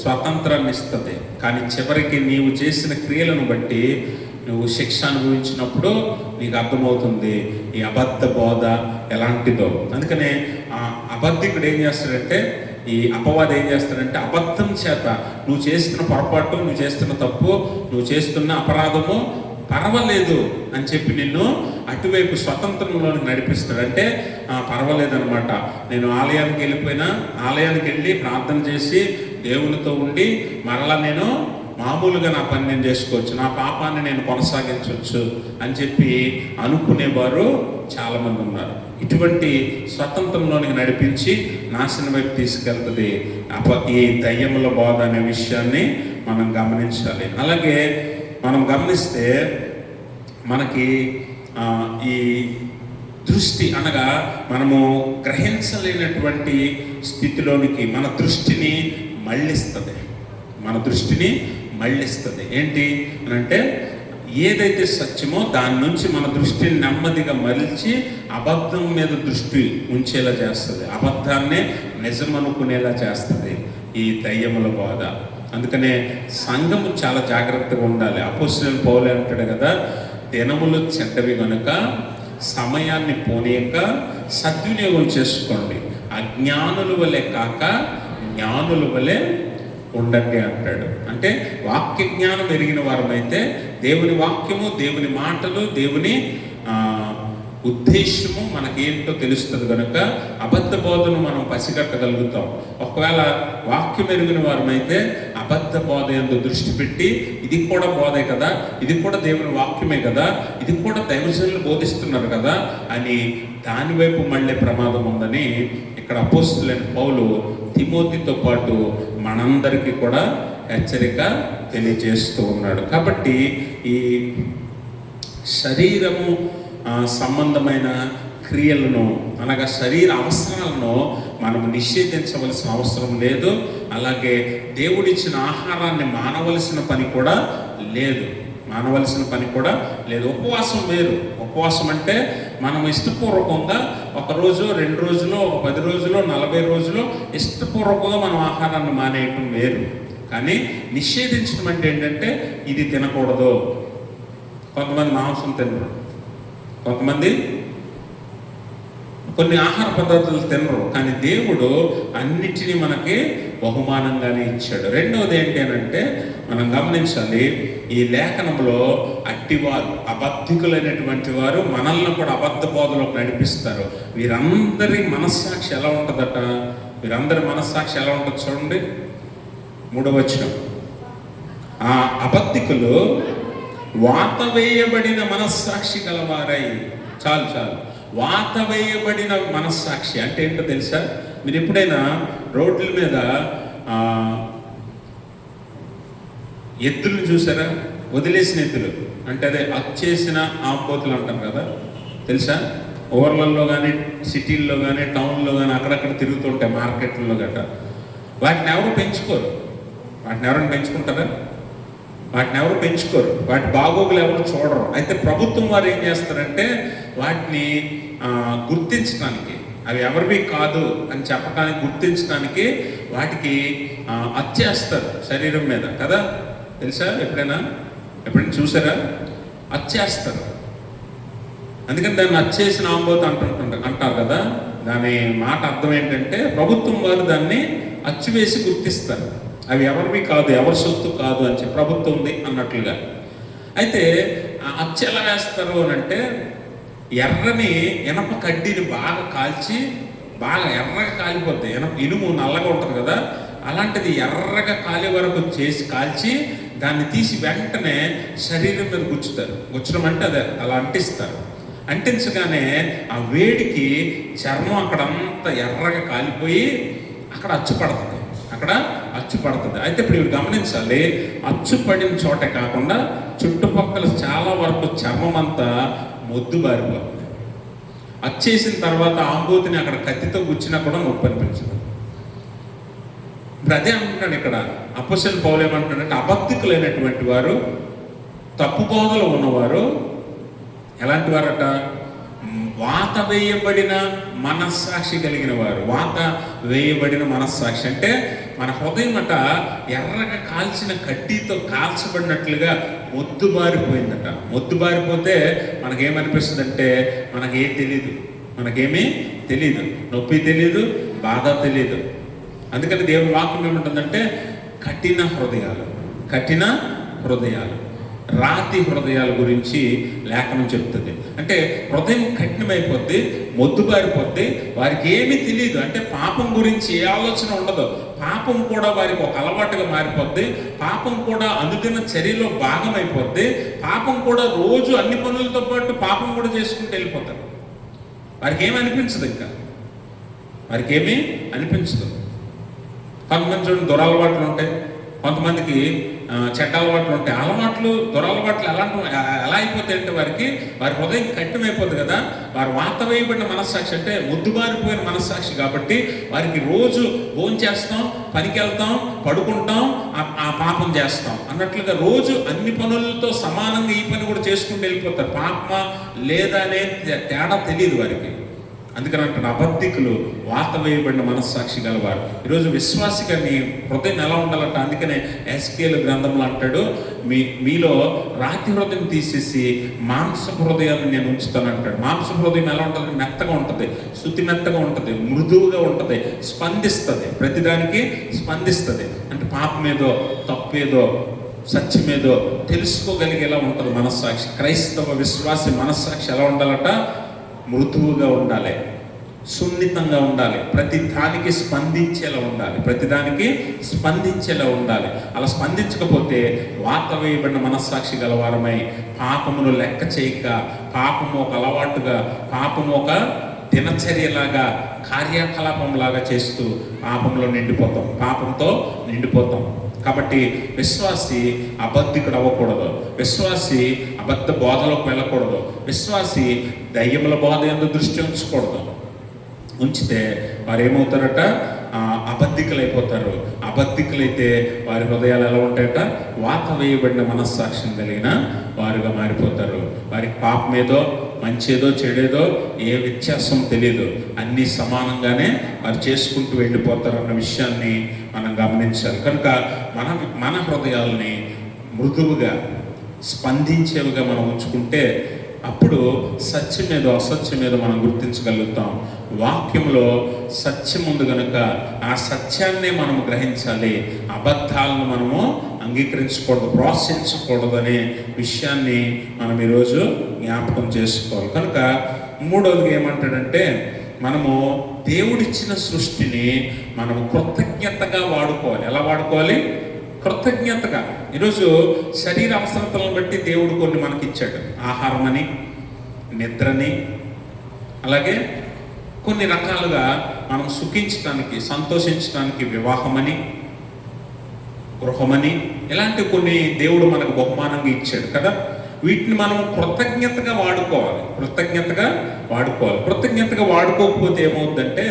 స్వతంత్రాన్ని ఇస్తుంది. కానీ చివరికి నీవు చేసిన క్రియలను బట్టి నువ్వు శిక్ష అనుభవించినప్పుడు నీకు అర్థమవుతుంది ఈ అబద్ధ బోధ ఎలాంటిదో. అందుకనే ఆ అబద్ధికుడు ఏం చేస్తాడంటే, ఈ అపవాది ఏం చేస్తాడంటే అబద్ధం చేత నువ్వు చేస్తున్న పొరపాటు, నువ్వు చేస్తున్న తప్పు, నువ్వు చేస్తున్న అపరాధము పర్వాలేదు అని చెప్పి నిన్ను అటువైపు స్వతంత్రంలోనికి నడిపిస్తాడు. అంటే పర్వాలేదనమాట, నేను ఆలయానికి వెళ్ళిపోయినా, ఆలయానికి వెళ్ళి ప్రార్థన చేసి దేవునితో ఉండి మరలా నేను మామూలుగా నా పని నేను చేసుకోవచ్చు, నా పాపాన్ని నేను కొనసాగించవచ్చు అని చెప్పి అనుకునేవారు చాలామంది ఉన్నారు. ఇటువంటి స్వతంత్రంలోనికి నడిపించి నాశనం వైపు తీసుకెళ్తుంది ఈ దయ్యముల బోధ అనే విషయాన్ని మనం గమనించాలి. అలాగే మనం గమనిస్తే మనకి ఈ దృష్టి అనగా మనము గ్రహించలేనటువంటి స్థితిలోనికి మన దృష్టిని మళ్ళిస్తుంది. మన దృష్టిని మళ్ళిస్తుంది. ఏంటి అని అంటే ఏదైతే సత్యమో దాని నుంచి మన దృష్టిని నెమ్మదిగా మలిచి అబద్ధం మీద దృష్టి ఉంచేలా చేస్తుంది, అబద్ధాన్నే నిజం అనుకునేలా చేస్తుంది ఈ దయ్యముల బోధ. అందుకనే సంఘము చాలా జాగ్రత్తగా ఉండాలి. అపోస్తలుడైన పౌలు అంటాడు కదా, దినములు చెడ్డవి కనుక సమయాన్ని పోనీయక సద్వినియోగం చేసుకోండి, అజ్ఞానుల వలె కాక జ్ఞానుల వలె ఉండండి అంటాడు. అంటే వాక్య జ్ఞానం ఎరిగిన వారమైతే దేవుని వాక్యము, దేవుని మాటలు, దేవుని ఉద్దేశము మనకేంటో తెలుస్తుంది కనుక అబద్ధ బోధను మనం పసిగట్టగలుగుతాం. ఒకవేళ వాక్యం ఎరిగిన వారమైతే అబద్ధ బోధ యందు దృష్టి పెట్టి ఇది కూడా బోధే కదా, ఇది కూడా దేవుని వాక్యమే కదా, ఇది కూడా దైవజనులు బోధిస్తున్నారు కదా అని దాని వైపు మళ్ళీ ప్రమాదం ఉందని ఇక్కడ అపోస్తలుడైన పౌలు తిమోతితో పాటు మనందరికీ కూడా హెచ్చరిక తెలియజేస్తూ ఉన్నాడు. కాబట్టి ఈ శరీరము సంబంధమైన క్రియలను అనగా శరీర అవసరాలను మనం నిషేధించవలసిన అవసరం లేదు. అలాగే దేవుడిచ్చిన ఆహారాన్ని మానవలసిన పని కూడా లేదు. ఉపవాసం వేరు. ఉపవాసం అంటే మనం ఇష్టపూర్వకంగా ఒక రోజు, 2 రోజులు, 10 రోజులు, 40 రోజులు ఇష్టపూర్వకంగా మనం ఆహారాన్ని మానేయటం వేరు. కానీ నిషేధించడం అంటే ఏంటంటే ఇది తినకూడదు. కొంతమంది మాంసం తినరు, కొంతమంది కొన్ని ఆహార పదార్థాలు తినరు. కానీ దేవుడు అన్నిటినీ మనకి బహుమానంగానే ఇచ్చాడు. రెండవది ఏంటి అని అంటే మనం గమనించాలి, ఈ లేఖనంలో అట్టివారు అబద్ధికులైనటువంటి వారు మనల్ని కూడా అబద్ధ బోధలోకి నడిపిస్తారు. వీరందరి మనస్సాక్షి ఎలా ఉంటుందట, వీరందరి మనస్సాక్షి ఎలా ఉంటుంది చూడండి. 3వ వచనం, ఆ అబద్ధికులు వాత వేయబడిన మనస్సాక్షి గలవారై. చాలు చాలు. వాత వేయబడిన మనస్సాక్షి అంటే ఏంటో తెలుసా? మీరు ఎప్పుడైనా రోడ్ల మీద ఎద్దులు చూసారా? వదిలేసిన ఎద్దులు అంటే అదే అచ్చేసిన ఆంబోతులు అంటాం కదా, తెలుసా? ఊర్లలో కానీ సిటీల్లో కానీ టౌన్లో కానీ అక్కడక్కడ తిరుగుతుంటాయి, మార్కెట్లలో గట్రా. వాటిని ఎవరు పెంచుకోరు. వాటిని ఎవరైనా పెంచుకుంటారా? వాటిని ఎవరు పెంచుకోరు. వాటి బాగోగులు ఎవరు చూడరు. అయితే ప్రభుత్వం వారు ఏం చేస్తారంటే వాటిని గుర్తించడానికి, అవి ఎవరివి కాదు అని చెప్పడానికి, గుర్తించడానికి వాటికి అచ్చేస్తారు శరీరం మీద కదా, తెలుసా? ఎప్పుడైనా చూసారా? అచ్చేస్తారు. అందుకని దాన్ని అచ్చేసిన ఆంబోతు అంటారు కదా. దాని మాట అర్థం ఏంటంటే ప్రభుత్వం వారు దాన్ని అచ్చువేసి గుర్తిస్తారు. అవి ఎవరివి కాదు, ఎవరి సొత్తు కాదు అని చెప్పి ప్రభుత్వం ఉంది అన్నట్లుగా. అయితే అచ్చు ఎలా వేస్తారు అని అంటే ఎర్రని ఇనప కడ్డీని బాగా కాల్చి, బాగా ఎర్రగా కాలిపోద్ది. ఇనుము నల్లగా ఉంటుంది కదా, అలాంటిది ఎర్రగా కాలి వరకు చేసి కాల్చి దాన్ని తీసి వెంటనే శరీరం మీద గుచ్చుతారు. గుచ్చడం అంటే అదే అలా అంటిస్తారు. అంటించగానే ఆ వేడికి చర్మం అక్కడంతా ఎర్రగా కాలిపోయి అక్కడ అచ్చు పడుతుంది. అయితే ఇప్పుడు ఇవి గమనించాలి, అచ్చు పడిన చోటే కాకుండా చుట్టుపక్కల చాలా వరకు చర్మం అంతా మొద్దు బారిపోతుంది. అచ్చేసిన తర్వాత ఆంబోతిని అక్కడ కత్తితో గుచ్చినా కూడా నొప్పి అనిపించదు. ఇప్పుడు అదే అంటున్నాడు ఇక్కడ అపోస్తలుడు పౌలు. ఏమంటున్నాడంటే అబద్ధికులైనటువంటి వారు, తప్పు బోధలు ఉన్నవారు ఎలాంటి వారట? వాత వేయబడిన మనస్సాక్షి కలిగిన వారు. వాత వేయబడిన మనస్సాక్షి అంటే మన హృదయం అట ఎర్రగా కాల్చిన కడ్డీతో కాల్చబడినట్లుగా మొద్దుబారిపోయిందట. మొద్దుబారిపోతే మనకేమనిపిస్తుంది అంటే మనకేమీ తెలీదు, నొప్పి తెలీదు, బాధ తెలీదు. అందుకని దేవుని వాక్యం ఏమంటుందంటే కఠిన హృదయాలు, రాతి హృదయాల గురించి లేఖనం చెప్తుంది. అంటే హృదయం కఠినమైపోద్ది, మొద్దుబారిపోద్ది, వారికి ఏమీ తెలియదు. అంటే పాపం గురించి ఏ ఆలోచన ఉండదు. పాపం కూడా వారికి ఒక అలవాటుగా మారిపోద్ది. పాపం కూడా అనుదిన చర్యలో భాగం అయిపోద్ది. పాపం కూడా రోజు అన్ని పనులతో పాటు పాపం కూడా చేసుకుంటూ వెళ్ళిపోతారు. వారికి ఏమి అనిపించదు, ఇంకా వారికి ఏమీ అనిపించదు. కొంతమంది చూడండి దురలవాట్లు ఉంటాయి, కొంతమందికి చెడ్డ అలవాట్లు ఉంటాయి. అలవాట్లు, దురలవాట్లు ఎలా అయిపోతాయి అంటే వారి హృదయం కఠినమైపోతుంది కదా. వారు వాత వేయబడిన మనస్సాక్షి అంటే ముద్దుబారిపోయిన మనస్సాక్షి కాబట్టి వారికి రోజు భోజనం చేస్తాం, పనికి వెళ్తాం, పడుకుంటాం, ఆ పాపం చేస్తాం అన్నట్లుగా రోజు అన్ని పనులతో సమానంగా ఈ పని కూడా చేసుకుంటూ వెళ్ళిపోతారు. పాపమా లేదా అనే తేడా తెలియదు వారికి. అందుకని అంటున్న అబద్ధికులు వాత వేయబడిన మనస్సాక్షి గలవారు. ఈరోజు విశ్వాసిగా నీ హృదయం ఎలా ఉండాలంట? అందుకనే ఎస్కేల్ గ్రంథంలో అంటాడు, మీలో రాతి హృదయం తీసేసి మాంసపు హృదయాన్ని నేను ఉంచుతాను అంటాడు. మాంసపు హృదయం ఎలా ఉంటుంది? మెత్తగా ఉంటుంది, శుతి మెత్తగా ఉంటుంది, మృదువుగా ఉంటుంది, స్పందిస్తుంది, ప్రతిదానికి స్పందిస్తుంది. అంటే పాపమేదో, తప్పేదో, సత్యమేదో తెలుసుకోగలిగేలా ఉంటుంది మనస్సాక్షి. క్రైస్తవ విశ్వాసి మనస్సాక్షి ఎలా ఉండాలట? మృదువుగా ఉండాలి, సున్నితంగా ఉండాలి, ప్రతిదానికి స్పందించేలా ఉండాలి. అలా స్పందించకపోతే వాత వేయబడిన మనస్సాక్షి గలవారమై పాపమును లెక్క చేయక, పాపము ఒక అలవాటుగా, పాపము ఒక దినచర్యలాగా, కార్యకలాపంలాగా చేస్తూ పాపంతో నిండిపోతాం. కాబట్టి విశ్వాసి అబద్ధికుడు అవ్వకూడదు, విశ్వాసి అబద్ధ బోధలోకి వెళ్ళకూడదు, విశ్వాసి దయ్యముల బోధ యందు దృష్టి ఉంచకూడదు. ఉంచితే వారు ఏమవుతారట? అబద్ధికులైపోతారు. అబద్ధికులైతే వారి హృదయాలు ఎలా ఉంటాయట? వాత వేయబడిన మనస్సాక్షిని కలిగిన వారుగా మారిపోతారు. వారికి పాపమేదో, మంచేదో, చెడేదో ఏ వ్యత్యాసం తెలియదు. అన్నీ సమానంగానే వారు చేసుకుంటూ వెళ్ళిపోతారు అన్న విషయాన్ని మనం గమనించాలి. కనుక మన హృదయాల్ని మృదువుగా, స్పందించేవిగా మనం ఉంచుకుంటే అప్పుడు సత్యం మీద, అసత్యం మీద మనం గుర్తించగలుగుతాం. వాక్యంలో సత్యం ఉంది కనుక ఆ సత్యాన్నే మనం గ్రహించాలి. అబద్ధాలను మనము అంగీకరించకూడదు, ప్రోత్సహించకూడదు అనే విషయాన్ని మనం ఈరోజు జ్ఞాపకం చేసుకోవాలి. కనుక మూడవదిగా ఏమంటాడంటే మనము దేవుడిచ్చిన సృష్టిని మనము కృతజ్ఞతగా వాడుకోవాలి. ఎలా వాడుకోవాలి? కృతజ్ఞతగా. ఈరోజు శరీర అవసరతలను బట్టి దేవుడు కొన్ని మనకి ఇచ్చాడు. ఆహారమని, నిద్రని, అలాగే కొన్ని రకాలుగా మనం సుఖించడానికి, సంతోషించడానికి వివాహమని, గృహమని, ఇలాంటి కొన్ని దేవుడు మనకు బహుమానంగా ఇచ్చాడు కదా. వీటిని మనం కృతజ్ఞతగా వాడుకోవాలి. కృతజ్ఞతగా వాడుకోకపోతే ఏమవుతుందంటే,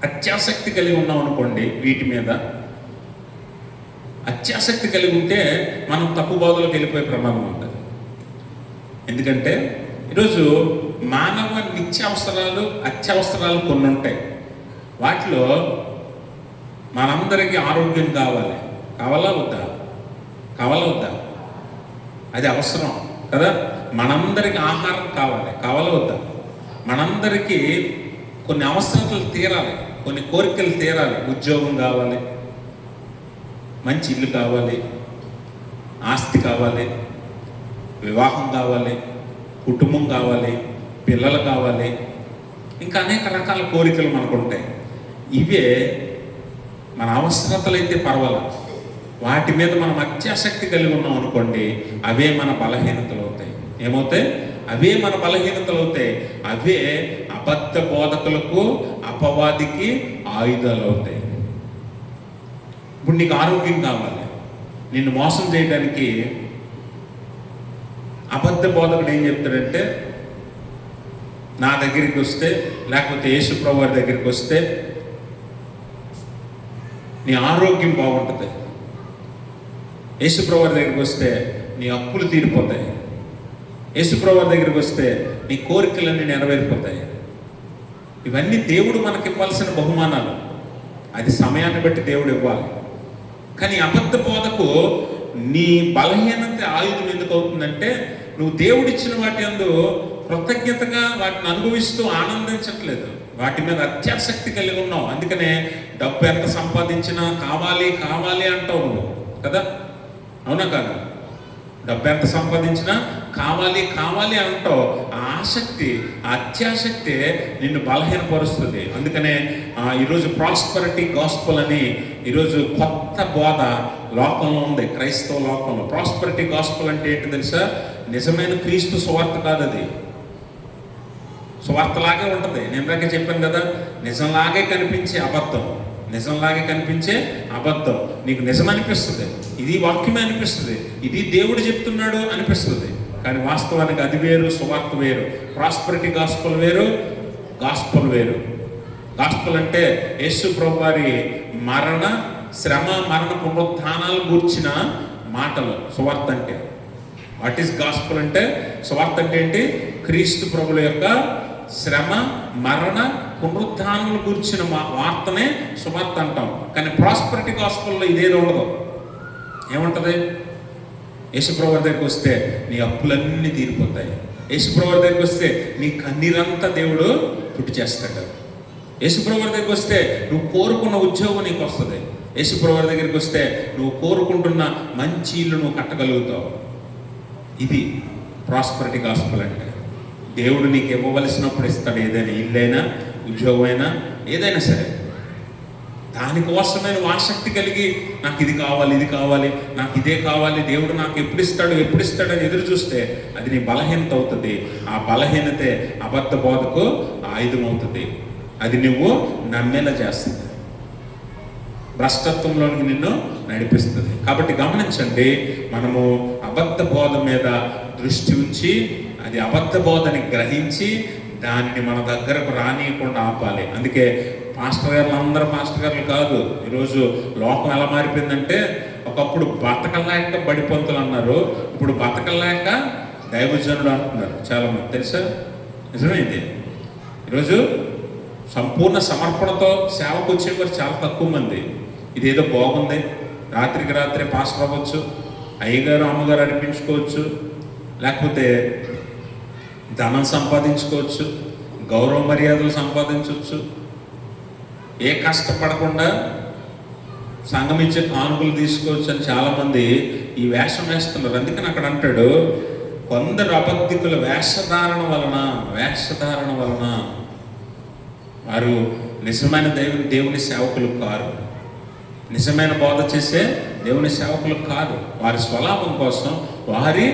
అత్యాసక్తి కలిగి ఉన్నాం అనుకోండి, వీటి మీద అత్యాసక్తి కలిగి ఉంటే మనం తప్పు బోధలకు వెళ్ళిపోయే ప్రమాదం ఉంటుంది. ఎందుకంటే ఈరోజు మానవ నిత్యావసరాలు, అత్యవసరాలు కొన్ని ఉంటాయి. వాటిలో మనందరికీ ఆరోగ్యం కావాలా వద్దా? అది అవసరం కదా. మనందరికీ ఆహారం కావాలా వద్దా? మనందరికీ కొన్ని అవసరాలు తీరాలి, కొన్ని కోరికలు తీరాలి. ఉద్యోగం కావాలి, మంచి ఇల్లు కావాలి, ఆస్తి కావాలి, వివాహం కావాలి, కుటుంబం కావాలి, పిల్లలు కావాలి, ఇంకా అనేక రకాల కోరికలు మనకు ఉంటాయి. ఇవే మన అవసరతలు అయితే పర్వాలేదు. వాటి మీద మనం అత్యాసక్తి కలిగి ఉన్నాం అనుకోండి, అవే మన బలహీనతలు అవుతాయి. ఏమవుతాయి? అవే మన బలహీనతలు అవుతాయి. అవే అబద్ధ బోధకులకు, అపవాదికి ఆయుధాలు అవుతాయి. ఇప్పుడు నీకు ఆరోగ్యం కావాలి, నిన్ను మోసం చేయడానికి అబద్ధ బోధకుడు ఏం చెప్తాడంటే, నా దగ్గరికి వస్తే, లేకపోతే యేసు ప్రభువు వారి దగ్గరికి వస్తే నీ ఆరోగ్యం బాగుంటుంది. యేసు ప్రభువు వారి దగ్గరికి వస్తే నీ అప్పులు తీరిపోతాయి. యేసు ప్రభువు వారి దగ్గరికి వస్తే నీ కోరికలన్నీ నెరవేరిపోతాయి. ఇవన్నీ దేవుడు మనకి ఇవ్వాల్సిన బహుమానాలు. అది సమయాన్ని బట్టి దేవుడు ఇవ్వాలి. కానీ అబద్ధ బోధకు నీ బలహీనత ఆయుధం ఎందుకు అవుతుందంటే, నువ్వు దేవుడిచ్చిన వాటి యందు కృతజ్ఞతగా వాటిని అనుభవిస్తూ ఆనందించట్లేదు. వాటి మీద అత్యాసక్తి కలిగి ఉన్నావు. అందుకనే డబ్బు ఎంత సంపాదించినా కావాలి అంటావు నువ్వు కదా. అవునా కాదు? డబ్బు ఎంత సంపాదించినా కావాలి అంటావు. ఆ ఆసక్తి, ఆ అత్యాసక్తి నిన్ను బలహీనపరుస్తుంది. అందుకనే ఈరోజు ప్రాస్పరిటీ గాస్పల్ అని ఈరోజు కొత్త బోధ లోకంలో ఉంది, క్రైస్తవ లోకంలో. ప్రాస్పరిటీ గాస్పల్ అంటే ఏంటి తెలుసా? నిజమైన క్రీస్తు సువార్త కాదు. అది సువార్తలాగే ఉంటుంది. నేను ఇందాక చెప్పాను కదా, నిజంలాగే కనిపించే అబద్ధం నీకు నిజం అనిపిస్తుంది. ఇది వాక్యమే అనిపిస్తుంది, ఇది దేవుడు చెప్తున్నాడు అనిపిస్తుంది. కానీ వాస్తవానికి అది వేరు, సువార్త వేరు. ప్రాస్పరిటీ గాస్పల్ వేరు, గాస్పల్ వేరు. గాస్పల్ అంటే యేసు ప్రభు వారి మరణ, శ్రమ, పునరుత్థానాలు గూర్చిన మాటలు సువార్త అంటే. వాట్ ఈస్ గాస్పల్ అంటే? సువార్త అంటే ఏంటి? క్రీస్తు ప్రభుల యొక్క శ్రమ, మరణ, పునరుత్థానాలు గూర్చిన వార్తనే సువార్త అంటాం. కానీ ప్రాస్పరిటీ గాస్పల్లో ఇదేదో ఉండదు. ఏముంటుంది? యేసుప్రభు దగ్గరికి వస్తే నీ అప్పులన్నీ తీరిపోతాయి. యేసుప్రభు దగ్గరికి వస్తే నీ కన్నీరంతా దేవుడు తుడి చేస్తాడు. యేసుప్రభు దగ్గరికి వస్తే నువ్వు కోరుకున్న ఉద్యోగం నీకు వస్తుంది. యేసుప్రభు దగ్గరికి వస్తే నువ్వు కోరుకుంటున్న మంచి ఇల్లు నువ్వు కట్టగలుగుతావు. ఇది ప్రాస్పరిటీ గాస్పల్ అంటే. దేవుడు నీకు ఇవ్వవలసినప్పుడు ఇస్తాడు. ఏదైనా ఇల్లైనా, ఉద్యోగమైనా, ఏదైనా సరే. దానికోసమే నువ్వు ఆసక్తి కలిగి నాకు ఇది కావాలి, నాకు ఇదే కావాలి, దేవుడు నాకు ఎప్పుడు ఇస్తాడు అని ఎదురు చూస్తే అది నీ బలహీనత అవుతుంది. ఆ బలహీనతే అబద్ధ బోధకు ఆయుధం అవుతుంది. అది నువ్వు నమ్మేలా చేస్తుంది, భ్రష్టత్వంలోనికి నిన్ను నడిపిస్తుంది. కాబట్టి గమనించండి, మనము అబద్ధ బోధ మీద దృష్టి ఉంచి, అది అబద్ధ బోధని గ్రహించి దానిని మన దగ్గరకు రానియకుండా ఆపాలి. అందుకే పాస్టర్ గారులు అందరూ పాస్టర్ గారులు కాదు. ఈరోజు లోకం ఎలా మారిపోయిందంటే, ఒకప్పుడు బతకలేక బడిపంతులు అన్నారు, ఇప్పుడు బతకలేక దైవజనుడు అంటున్నారు చాలామంది. తెలుసా? నిజమైంది. ఈరోజు సంపూర్ణ సమర్పణతో సేవకు వచ్చేవారు చాలా తక్కువ మంది. ఇదేదో బాగుంది, రాత్రికి రాత్రే పాస్టర్ అవ్వచ్చు, అయ్యగారు అమ్మగారు అనిపించుకోవచ్చు, లేకపోతే ధనం సంపాదించుకోవచ్చు, గౌరవ మర్యాదలు సంపాదించవచ్చు, ఏ కష్టపడకుండా సంఘం ఇచ్చే కానుకలు తీసుకోవచ్చు అని చాలామంది ఈ వేషం వేస్తున్నారు. అందుకని అక్కడ అంటాడు, కొందరు అబద్ధికుల వేషధారణ వలన వారు నిజమైన దేవుని సేవకులు కారు. నిజమైన బోధ చేసే దేవుని సేవకులు కాదు. వారి స్వలాభం కోసం, వారి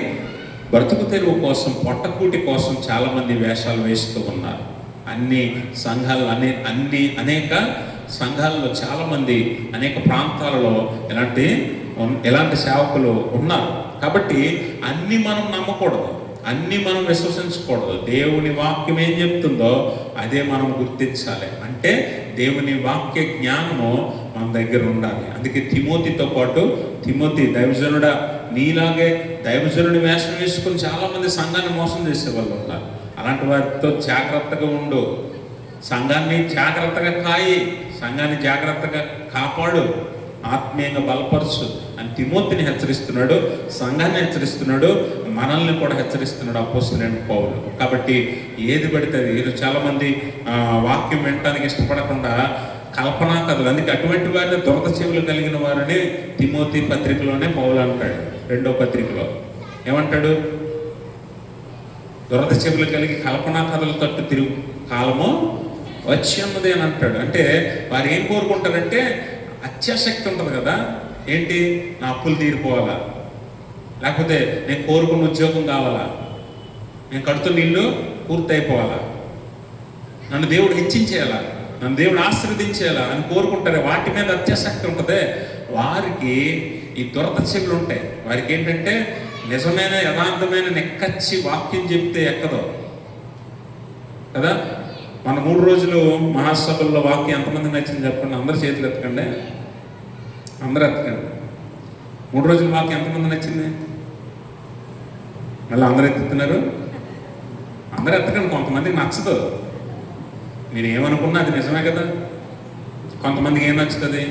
బ్రతుకు తెరువు కోసం, పొట్టకూటి కోసం చాలామంది వేషాలు వేస్తూ ఉన్నారు. అన్ని సంఘాలు అనేక సంఘాలలో చాలామంది అనేక ప్రాంతాలలో ఎలాంటి సేవకులు ఉన్నారు. కాబట్టి అన్నీ మనం నమ్మకూడదు, అన్నీ మనం విశ్వసించకూడదు. దేవుని వాక్యం ఏం చెప్తుందో అదే మనం గుర్తించాలి. అంటే దేవుని వాక్య జ్ఞానము మన దగ్గర ఉండాలి. అందుకే తిమోతితో పాటు, తిమోతి దైవజనుడా, నీలాగే దైవజనుడి వేషం వేసుకుని చాలామంది సంఘాన్ని మోసం చేసే వాళ్ళు ఉన్నారు. అలాంటి వారితో జాగ్రత్తగా ఉండు. సంఘాన్ని జాగ్రత్తగా కాయి, సంఘాన్ని జాగ్రత్తగా కాపాడు, ఆత్మీయంగా బలపరచు అని తిమోతిని హెచ్చరిస్తున్నాడు, సంఘాన్ని హెచ్చరిస్తున్నాడు, మనల్ని కూడా హెచ్చరిస్తున్నాడు అపోస్తలుడైన పౌలు. కాబట్టి ఏది పడితే అది, చాలామంది వాక్యం వినటానికి ఇష్టపడకుండా కల్పనా కథలు, అందుకే అటువంటి వారిని దురద చెవులు కలిగిన వారిని తిమోతి పత్రికలోనే పౌలు అంటాడు. 2వ పత్రికలో ఏమంటాడు? దురద చెవులు కలిగి కల్పనా కథలు తట్టు తిరుగు కాలము వచ్చి ఉన్నది అని అంటాడు. అంటే వారు ఏం కోరుకుంటారంటే, అత్యాశక్తి ఉంటుంది కదా, ఏంటి, నా అప్పులు తీరిపోవాలా, లేకపోతే నేను కోరుకున్న ఉద్యోగం కావాలా, నేను కడుతున్న ఇల్లు పూర్తయిపోవాలా, నన్ను దేవుడు హెచ్చించేయాలా, నన్ను దేవుడు ఆశీర్వదించేయాలా అని కోరుకుంటారే. వాటి మీద అత్యాశక్తి ఉంటుంది. వారికి ఈ దురద చెవులు ఉంటాయి. వారికి ఏంటంటే నిజమైన యథార్థమైన నెక్కచ్చి వాక్యం చెప్తే ఎక్కదో కదా. మన 3 రోజులు మహాసభల్లో వాక్యం ఎంతమంది నచ్చింది చెప్పండి? అందరు చేతులు ఎత్తకండి, అందరూ ఎత్తకండి. 3 రోజుల వాక్యం ఎంతమంది నచ్చింది? మళ్ళీ అందరూ ఎత్తుతున్నారు. అందరూ ఎత్తకండి. కొంతమందికి నచ్చదు. మీరు ఏమనుకున్నా అది నిజమే కదా. కొంతమందికి ఏం నచ్చుతుంది?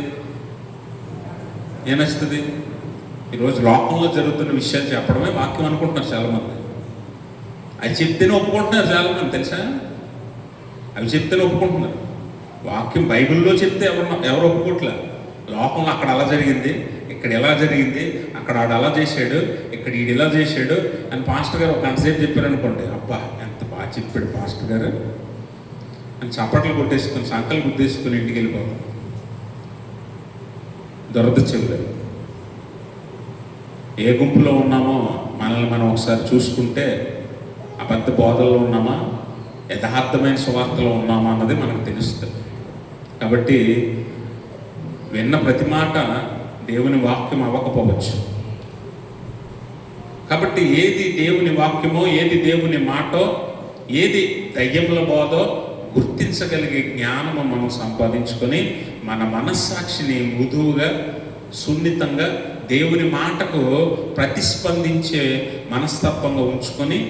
ఈరోజు లోకంలో జరుగుతున్న విషయాలు చెప్పడమే వాక్యం అనుకుంటున్నారు చాలామంది. అది చెప్తేనే ఒప్పుకుంటున్నారు చాలామంది, తెలుసా? అవి చెప్తేనే ఒప్పుకుంటున్నారు. వాక్యం బైబిల్లో చెప్తే ఎవరు ఒప్పుకోవట్లేదు. లోకంలో అక్కడ అలా జరిగింది, ఇక్కడ ఎలా జరిగింది, అక్కడ ఆడు అలా చేశాడు, ఇక్కడ ఈడు ఇలా చేశాడు అని పాస్టర్ గారు ఒక గంట సేపు చెప్పారనుకోండి, అబ్బా ఎంత బాగా చెప్పాడు పాస్టర్ గారు అని చప్పట్లు కొట్టేసుకుని, సంకలు గుద్దేసుకుని ఇంటికి వెళ్ళిపోతాం. దురద చెవులు. ఏ గుంపులో ఉన్నామో మనల్ని మనం ఒకసారి చూసుకుంటే, అబద్ధ బోధల్లో ఉన్నామా, యథార్థమైన సువార్తలో ఉన్నామా అన్నది మనకు తెలుస్తుంది. కాబట్టి విన్న ప్రతి మాట దేవుని వాక్యం అవ్వకపోవచ్చు. కాబట్టి ఏది దేవుని వాక్యమో, ఏది దేవుని మాటో, ఏది దయ్యముల బోధో గుర్తించగలిగే జ్ఞానము మనం సంపాదించుకొని మన మనస్సాక్షిని మృదువుగా, సున్నితంగా దేవుని మాటకు ప్రతిస్పందించే మనస్తత్వంగా ఉంచుకొని,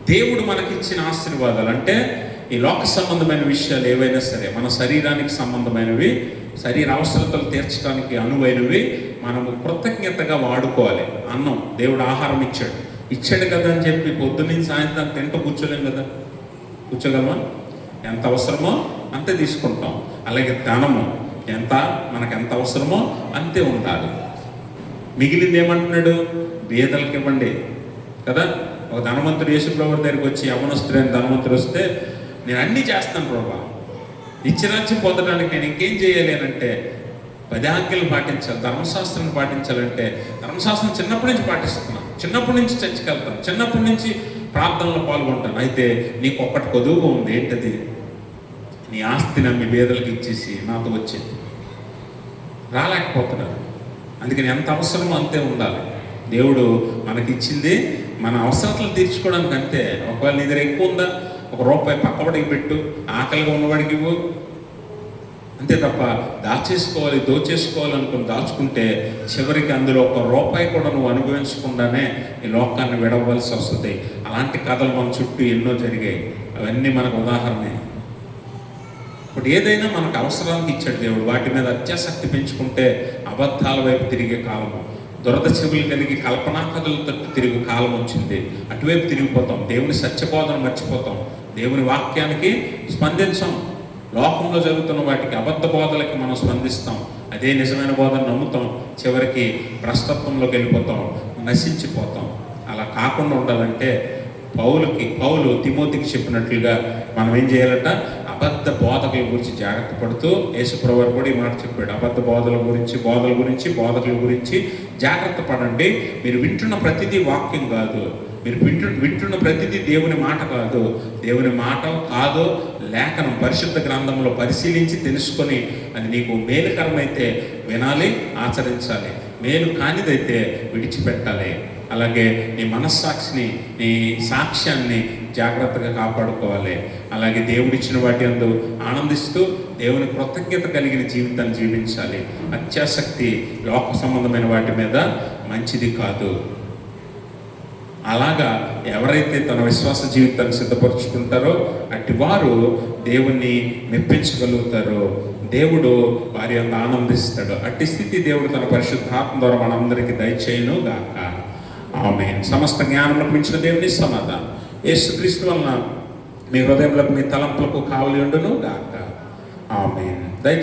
దేవుడు మనకిచ్చిన ఆశీర్వాదాలు అంటే ఈ లోక సంబంధమైన విషయాలు ఏవైనా సరే, మన శరీరానికి సంబంధమైనవి, శరీర అవసరతలు తీర్చడానికి అనువైనవి మనము కృతజ్ఞతగా వాడుకోవాలి. అన్నం దేవుడు ఆహారం ఇచ్చాడు కదా అని చెప్పి పొద్దున్నీ సాయంత్రం తింటూ కూర్చోలేం కదా. కూర్చోగలమా? ఎంత అవసరమో అంతే తీసుకుంటాం. అలాగే ధనము మనకు ఎంత అవసరమో అంతే ఉండాలి. మిగిలింది ఏమంటున్నాడు? పేదలకు ఇవ్వండి కదా. ఒక ధనవంతుడు యేసుప్రభు దగ్గరికి వచ్చి, యవనస్తుడైన ధనవంతుడు వస్తే, నేను అన్నీ చేస్తాను ప్రభా, నిత్యరాజ్యం పొందడానికి నేను ఇంకేం చేయాలి అని అంటే, 10 ఆజ్ఞలు పాటించాలి, ధర్మశాస్త్రాన్ని పాటించాలంటే, ధర్మశాస్త్రం చిన్నప్పటి నుంచి పాటిస్తున్నాను, చిన్నప్పటి నుంచి చర్చికి వెళ్తాను, చిన్నప్పటి నుంచి ప్రార్థనలో పాల్గొంటాను. అయితే నీకు ఒక్కటి కొదువుగా ఉంది. ఏంటది? నీ ఆస్తి నమ్మి పేదలకు ఇచ్చేసి నాతో వచ్చేది. రాలేకపోతున్నారు. అందుకని ఎంత అవసరమో అంతే ఉండాలి. దేవుడు మనకిచ్చింది మన అవసరాలను తీర్చుకోవడానికి అంతే. ఒకవేళ నీ దగ్గర ఎక్కువ ఉందా, ₹1 పక్కబడికి పెట్టు, ఆకలిగా ఉన్నవాడికి ఇవ్వు, అంతే తప్ప దోచేసుకోవాలనుకుని దాచుకుంటే చివరికి అందులో ₹1 కూడా నువ్వు అనుభవించకుండానే ఈ లోకాన్ని విడవలసి వస్తుంది. అలాంటి కథలు మన చుట్టూ ఎన్నో జరిగాయి. అవన్నీ మనకు ఉదాహరణే. ఇప్పుడు ఏదైనా మనకు అవసరానికి ఇచ్చాడు దేవుడు. వాటి మీద అత్యాసక్తి పెంచుకుంటే అబద్ధాల వైపు తిరిగే కాలము, దురద చెవులు కలిగి కల్పనా కథలతో తిరిగే కాలం వచ్చింది. అటువైపు తిరిగిపోతాం. దేవుని సత్యబోధన మర్చిపోతాం. దేవుని వాక్యానికి స్పందించాం. లోకంలో జరుగుతున్న వాటికి, అబద్ధ బోధలకి మనం స్పందిస్తాం. అదే నిజమైన బోధన నమ్ముతాం. చివరికి భ్రష్టత్వంలోకి వెళ్ళిపోతాం, నశించిపోతాం. అలా కాకుండా ఉండాలంటే పౌలు తిమోతికి చెప్పినట్లుగా మనం ఏం చేయాలట? అబద్ధ బోధకుల గురించి జాగ్రత్త పడుతూ, యేసుప్రభు వారు కూడా ఈ మాట చెప్పాడు, అబద్ధ బోధకుల గురించి జాగ్రత్త పడండి. మీరు వింటున్న ప్రతిదీ వాక్యం కాదు, మీరు వింటున్న ప్రతిదీ దేవుని మాట కాదు. దేవుని మాట కాదో లేఖనం పరిశుద్ధ గ్రంథంలో పరిశీలించి తెలుసుకొని అది నీకు మేలుకరమైతే వినాలి, ఆచరించాలి. మేలు కానిదైతే విడిచిపెట్టాలి. అలాగే నీ మనస్సాక్షిని, నీ సాక్ష్యాన్ని జాగ్రత్తగా కాపాడుకోవాలి. అలాగే దేవుడిచ్చిన వాటి యందు ఆనందిస్తూ దేవుని కృతజ్ఞత కలిగిన జీవితాన్ని జీవించాలి. అత్యాసక్తి లోక సంబంధమైన వాటి మీద మంచిది కాదు. అలాగా ఎవరైతే తన విశ్వాస జీవితాన్ని సిద్ధపరుచుకుంటారో అట్టి వారు దేవుణ్ణి మెప్పించగలుగుతారో, దేవుడు వారి అంత ఆనందిస్తాడు. అట్టి స్థితి దేవుడు తన పరిశుద్ధాత్మ ద్వారా మనందరికీ దయచేయును గాక. ఆమేన్. సమస్త జ్ఞానములకు మించిన దేవుని సమాధానం యేసుక్రీస్తు వలన మీ హృదయములకు, మీ తలంపులకు కావలి ఉండును గాక. ఆమేన్. దయచేసి